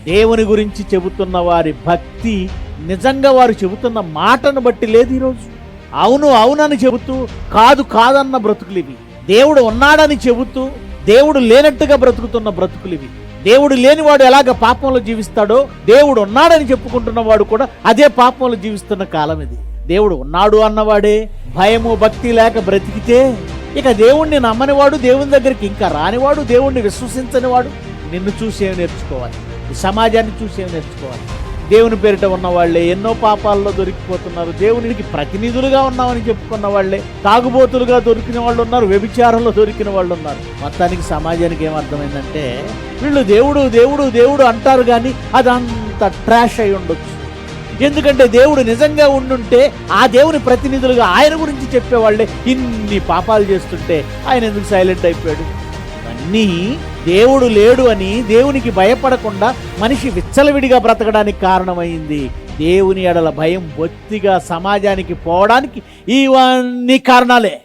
దేవుని గురించి చెబుతున్న వారి భక్తి నిజంగా వారు చెబుతున్న మాటను బట్టి లేదు ఈరోజు. అవును అవునని చెబుతూ కాదు కాదన్న బ్రతుకులివి. దేవుడు ఉన్నాడని చెబుతూ దేవుడు లేనట్టుగా బ్రతుకుతున్న బ్రతుకులివి. దేవుడు లేనివాడు ఎలాగ పాపంలో జీవిస్తాడో, దేవుడు ఉన్నాడని చెప్పుకుంటున్న వాడు కూడా అదే పాపంలో జీవిస్తున్న కాలం ఇది. దేవుడు ఉన్నాడు అన్నవాడే భయము భక్తి లేక బ్రతికితే ఇక దేవుణ్ణి నమ్మనివాడు, దేవుని దగ్గరికి ఇంకా రానివాడు, దేవుణ్ణి విశ్వసించనివాడు నిన్ను చూసి ఏమి నేర్చుకోవాలి? ఈ సమాజాన్ని చూసి ఏమి నేర్చుకోవాలి? దేవుని పేరిట ఉన్న వాళ్ళే ఎన్నో పాపాల్లో దొరికిపోతున్నారు. దేవునికి ప్రతినిధులుగా ఉన్నామని చెప్పుకున్న వాళ్ళే తాగుబోతులుగా దొరికిన వాళ్ళు ఉన్నారు, వ్యభిచారంలో దొరికిన వాళ్ళు ఉన్నారు. మొత్తానికి సమాజానికి ఏమర్థమైందంటే వీళ్ళు దేవుడు దేవుడు దేవుడు అంటారు కానీ అదంతా ట్రాష్ అయి ఉండొచ్చు. ఎందుకంటే దేవుడు నిజంగా ఉండుంటే ఆ దేవుని ప్రతినిధులుగా ఆయన గురించి చెప్పేవాళ్ళే ఇన్ని పాపాలు చేస్తుంటే ఆయన ఎందుకు సైలెంట్ అయిపోయాడు? అన్నీ దేవుడు లేడు అని దేవునికి భయపడకుండా మనిషి విచ్చలవిడిగా బ్రతకడానికి కారణమైంది. దేవుని ఎడల భయం బొత్తిగా సమాజానికి పోవడానికి ఇవన్నీ కారణాలే.